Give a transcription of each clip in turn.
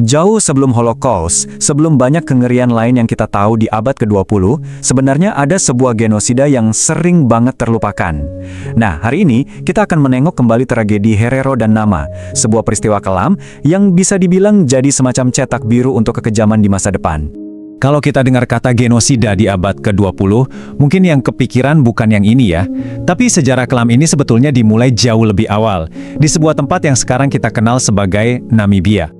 Jauh sebelum Holocaust, sebelum banyak kengerian lain yang kita tahu di abad ke-20, sebenarnya ada sebuah genosida yang sering banget terlupakan. Nah, hari ini kita akan menengok kembali tragedi Herero dan Nama, sebuah peristiwa kelam yang bisa dibilang jadi semacam cetak biru untuk kekejaman di masa depan. Kalau kita dengar kata genosida di abad ke-20, mungkin yang kepikiran bukan yang ini ya. Tapi sejarah kelam ini sebetulnya dimulai jauh lebih awal, di sebuah tempat yang sekarang kita kenal sebagai Namibia.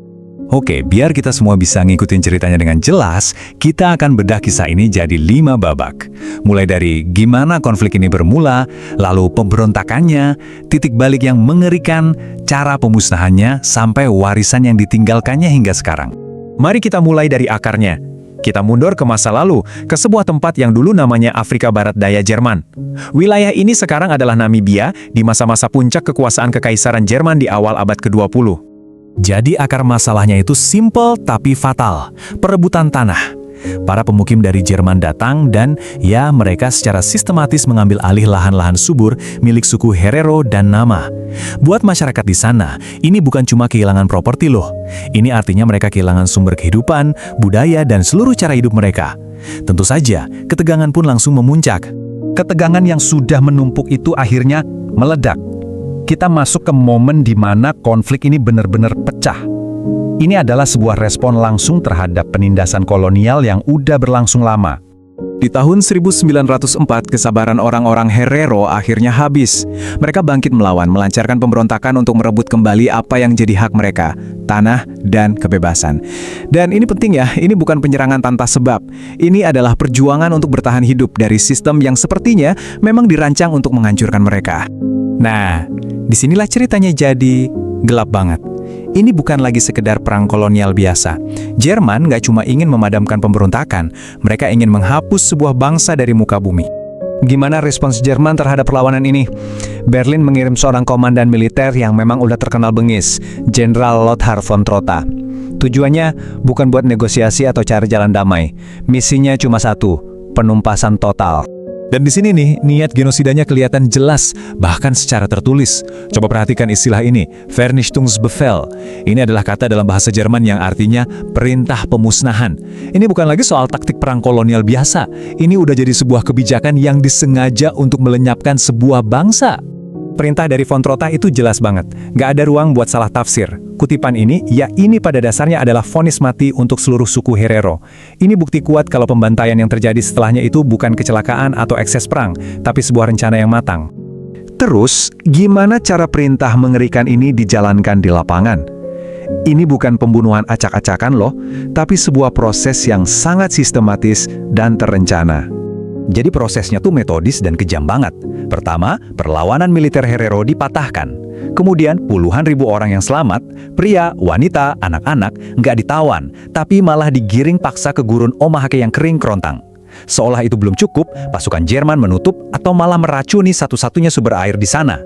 Oke, biar kita semua bisa ngikutin ceritanya dengan jelas, kita akan bedah kisah ini jadi 5 babak. Mulai dari gimana konflik ini bermula, lalu pemberontakannya, titik balik yang mengerikan, cara pemusnahannya, sampai warisan yang ditinggalkannya hingga sekarang. Mari kita mulai dari akarnya. Kita mundur ke masa lalu, ke sebuah tempat yang dulu namanya Afrika Barat Daya Jerman. Wilayah ini sekarang adalah Namibia di masa-masa puncak kekuasaan Kekaisaran Jerman di awal abad ke-20. Jadi akar masalahnya itu simpel tapi fatal, perebutan tanah. Para pemukim dari Jerman datang dan ya mereka secara sistematis mengambil alih lahan-lahan subur milik suku Herero dan Nama. Buat masyarakat di sana, ini bukan cuma kehilangan properti loh. Ini artinya mereka kehilangan sumber kehidupan, budaya, dan seluruh cara hidup mereka. Tentu saja, ketegangan pun langsung memuncak. Ketegangan yang sudah menumpuk itu akhirnya meledak. Kita masuk ke momen di mana konflik ini benar-benar pecah. Ini adalah sebuah respon langsung terhadap penindasan kolonial yang udah berlangsung lama. Di tahun 1904, kesabaran orang-orang Herero akhirnya habis. Mereka bangkit melawan, melancarkan pemberontakan untuk merebut kembali apa yang jadi hak mereka, tanah dan kebebasan. Dan ini penting ya, ini bukan penyerangan tanpa sebab. Ini adalah perjuangan untuk bertahan hidup dari sistem yang sepertinya memang dirancang untuk menghancurkan mereka. Nah, disinilah ceritanya jadi gelap banget. Ini bukan lagi sekedar perang kolonial biasa. Jerman nggak cuma ingin memadamkan pemberontakan, mereka ingin menghapus sebuah bangsa dari muka bumi. Gimana respons Jerman terhadap perlawanan ini? Berlin mengirim seorang komandan militer yang memang udah terkenal bengis, Jenderal Lothar von Trotha. Tujuannya bukan buat negosiasi atau cari jalan damai. Misinya cuma satu, penumpasan total. Dan di sini nih, niat genosidanya kelihatan jelas, bahkan secara tertulis. Coba perhatikan istilah ini, Vernichtungsbefehl. Ini adalah kata dalam bahasa Jerman yang artinya perintah pemusnahan. Ini bukan lagi soal taktik perang kolonial biasa. Ini udah jadi sebuah kebijakan yang disengaja untuk melenyapkan sebuah bangsa. Perintah dari von Trotha itu jelas banget. Gak ada ruang buat salah tafsir. Kutipan ini, ya ini pada dasarnya adalah vonis mati untuk seluruh suku Herero. Ini bukti kuat kalau pembantaian yang terjadi setelahnya itu bukan kecelakaan atau ekses perang, tapi sebuah rencana yang matang. Terus, gimana cara perintah mengerikan ini dijalankan di lapangan? Ini bukan pembunuhan acak-acakan loh, tapi sebuah proses yang sangat sistematis dan terencana. Jadi prosesnya tuh metodis dan kejam banget. Pertama, perlawanan militer Herero dipatahkan. Kemudian puluhan ribu orang yang selamat, pria, wanita, anak-anak, nggak ditawan, tapi malah digiring paksa ke gurun Omahake yang kering kerontang. Seolah itu belum cukup, pasukan Jerman menutup atau malah meracuni satu-satunya sumber air di sana.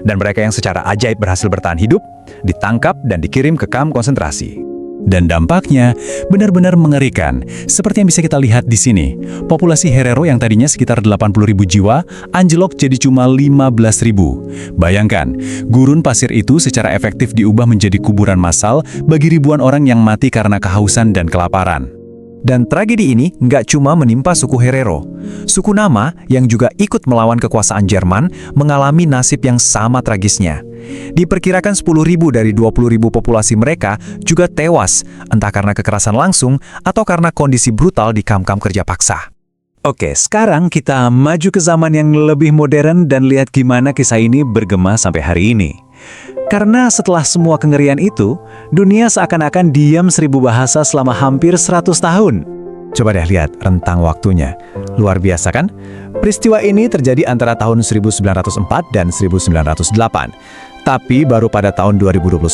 Dan mereka yang secara ajaib berhasil bertahan hidup, ditangkap dan dikirim ke kamp konsentrasi. Dan dampaknya benar-benar mengerikan, seperti yang bisa kita lihat di sini. Populasi Herero yang tadinya sekitar 80.000 jiwa, anjlok jadi cuma 15.000. Bayangkan, gurun pasir itu secara efektif diubah menjadi kuburan massal bagi ribuan orang yang mati karena kehausan dan kelaparan. Dan tragedi ini nggak cuma menimpa suku Herero. Suku Nama yang juga ikut melawan kekuasaan Jerman mengalami nasib yang sama tragisnya. Diperkirakan 10.000 dari 20.000 populasi mereka juga tewas, entah karena kekerasan langsung atau karena kondisi brutal di kamp-kamp kerja paksa. Oke, sekarang kita maju ke zaman yang lebih modern dan lihat gimana kisah ini bergema sampai hari ini. Karena setelah semua kengerian itu, dunia seakan-akan diam 1000 bahasa selama hampir 100 tahun. Coba deh lihat rentang waktunya. Luar biasa kan? Peristiwa ini terjadi antara tahun 1904 dan 1908. Tapi baru pada tahun 2021,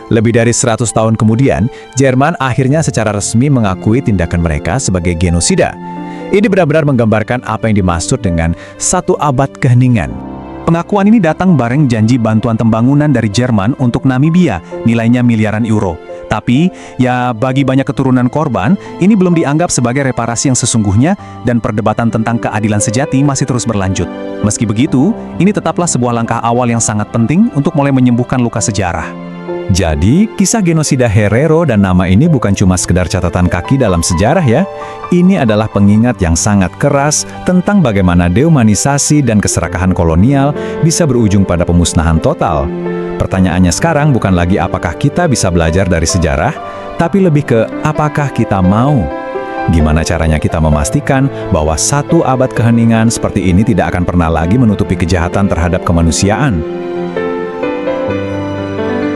lebih dari 100 tahun kemudian, Jerman akhirnya secara resmi mengakui tindakan mereka sebagai genosida. Ini benar-benar menggambarkan apa yang dimaksud dengan satu abad keheningan. Pengakuan ini datang bareng janji bantuan pembangunan dari Jerman untuk Namibia, nilainya miliaran euro. Tapi, ya bagi banyak keturunan korban, ini belum dianggap sebagai reparasi yang sesungguhnya dan perdebatan tentang keadilan sejati masih terus berlanjut. Meski begitu, ini tetaplah sebuah langkah awal yang sangat penting untuk mulai menyembuhkan luka sejarah. Jadi, kisah genosida Herero dan nama ini bukan cuma sekedar catatan kaki dalam sejarah ya. Ini adalah pengingat yang sangat keras tentang bagaimana dehumanisasi dan keserakahan kolonial bisa berujung pada pemusnahan total. Pertanyaannya sekarang bukan lagi apakah kita bisa belajar dari sejarah, tapi lebih ke apakah kita mau. Gimana caranya kita memastikan bahwa 1 abad keheningan seperti ini tidak akan pernah lagi menutupi kejahatan terhadap kemanusiaan?